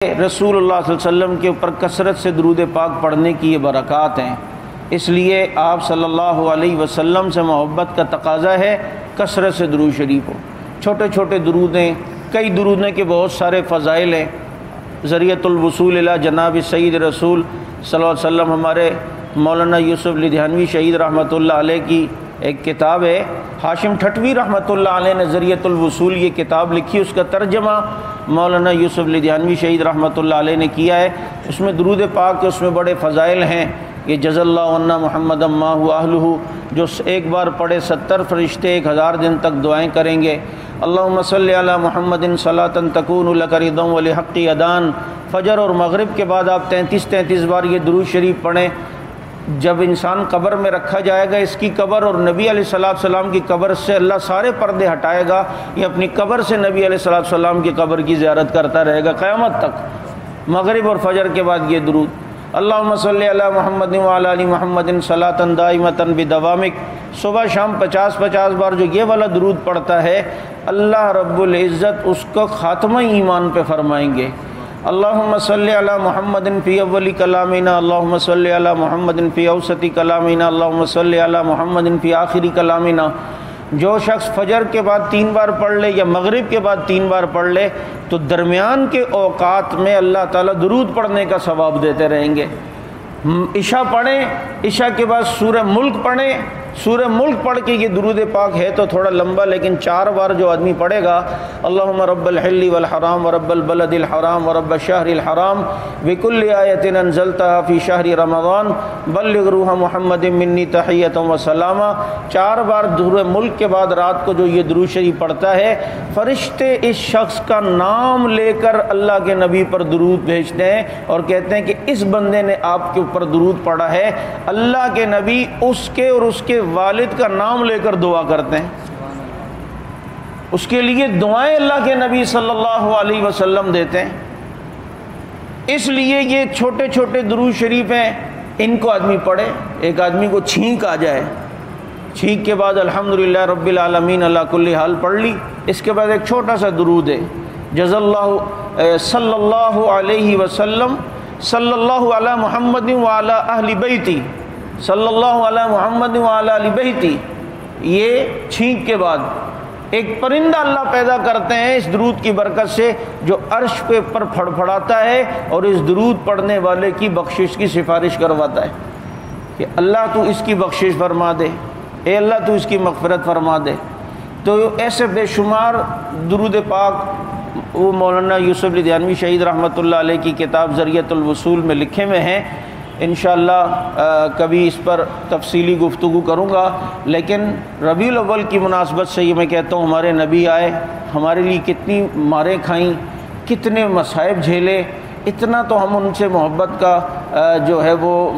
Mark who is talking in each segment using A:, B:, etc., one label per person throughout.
A: رسول اللہ صلی اللہ علیہ وسلم کے اوپر کثرت سے درود پاک پڑھنے کی یہ برکات ہیں، اس لیے آپ صلی اللہ علیہ وسلم سے محبت کا تقاضا ہے کثرت سے درود شریف ہو۔ چھوٹے چھوٹے درود ہیں، کئی درود ہیں کہ بہت سارے فضائل ہیں۔ ذریعۃ الوصول الی جناب سید رسول صلی اللہ علیہ وسلم، ہمارے مولانا یوسف لدھیانوی شہید رحمۃ اللہ علیہ کی ایک کتاب ہے، ہاشم ٹھٹوی رحمۃ اللہ علیہ نے ذریعۃ الوصول یہ کتاب لکھی، اس کا ترجمہ مولانا یوسف لدھیانوی شہید رحمۃ اللہ علیہ نے کیا ہے۔ اس میں درود پاک کے اس میں بڑے فضائل ہیں کہ جزا اللہ عنا محمد ما هو اہلہ، جو ایک بار پڑھے 70 فرشتے 1000 دن تک دعائیں کریں گے۔ اللہم صلی علی محمد صلاۃ تکون لک رضا ولحق ادان، فجر اور مغرب کے بعد آپ 33 بار یہ درود شریف پڑھیں۔ جب انسان قبر میں رکھا جائے گا، اس کی قبر اور نبی علیہ السلام کی قبر سے اللہ سارے پردے ہٹائے گا، یہ اپنی قبر سے نبی علیہ السلام کی قبر کی زیارت کرتا رہے گا قیامت تک۔ مغرب اور فجر کے بعد یہ درود، اللہم صلی علی محمد وعلی آل محمد صلاۃ دائمۃ بدوامک، صبح شام 50 بار جو یہ والا درود پڑھتا ہے، اللہ رب العزت اس کو خاتمہ ایمان پہ فرمائیں گے۔ اللہم صلی علی محمد فی اول کلامنا، اللہم صلی علی محمد فی اوسط کلامنا، اللہم صلی علی محمد فی آخری کلامنا۔ جو شخص فجر کے بعد 3 بار پڑھ لے یا مغرب کے بعد 3 بار پڑھ لے تو درمیان کے اوقات میں اللہ تعالیٰ درود پڑھنے کا ثواب دیتے رہیں گے۔ عشاء پڑھیں، عشاء کے بعد سورہ ملک پڑھیں، سورہ ملک پڑھ کے یہ درود پاک ہے تو تھوڑا لمبا، لیکن 4 بار جو آدمی پڑھے گا، اللہم رب الحل والحرام ورب البلد الحرام ورب الشہر الحرام بکل آیت انزلتها فی شہر رمضان بلغ روح محمد منی تحیۃ و سلامہ۔ 4 بار سورہ ملک کے بعد رات کو جو یہ درود شریف پڑھتا ہے، فرشتے اس شخص کا نام لے کر اللہ کے نبی پر درود بھیجتے ہیں اور کہتے ہیں کہ اس بندے نے آپ کے اوپر درود پڑھا ہے۔ اللہ کے نبی اس کے اور اس کے والد کا نام لے کر دعا کرتے ہیں، اس کے لیے دعائیں اللہ کے نبی صلی اللہ علیہ وسلم دیتے ہیں۔ اس لیے یہ چھوٹے چھوٹے درود شریف ہیں، ان کو آدمی پڑھے۔ ایک آدمی کو چھینک آ جائے، چھینک کے بعد الحمدللہ رب العالمین علی کل حال پڑھ لی، اس کے بعد ایک چھوٹا سا درود ہے، جزا اللہ صلی اللہ علیہ وسلم صلی اللہ علی محمد وعلی اہل بیتی، صلی اللہ علی محمد وعلی آل بیتی۔ یہ چھینک کے بعد ایک پرندہ اللہ پیدا کرتے ہیں اس درود کی برکت سے، جو عرش پہ پر پھڑپھڑاتا ہے اور اس درود پڑھنے والے کی بخشش کی سفارش کرواتا ہے کہ اللہ تو اس کی بخشش فرما دے، اے اللہ تو اس کی مغفرت فرما دے۔ تو ایسے بے شمار درود پاک وہ مولانا یوسف لدھیانوی شہید رحمۃ اللہ علیہ کی کتاب ذریعۃ الوصول میں لکھے ہوئے ہیں۔ انشاءاللہ کبھی اس پر تفصیلی گفتگو کروں گا، لیکن ربیع الاول کی مناسبت سے یہ میں کہتا ہوں، ہمارے نبی آئے، ہمارے لیے کتنی ماریں کھائیں، کتنے مصائب جھیلے، اتنا تو ہم ان سے محبت کا جو ہے وہ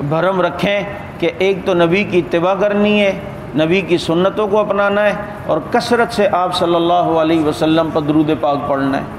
A: بھرم رکھیں کہ ایک تو نبی کی اتباع کرنی ہے، نبی کی سنتوں کو اپنانا ہے، اور کثرت سے آپ صلی اللہ علیہ وسلم پر درود پاک پڑھنا ہے۔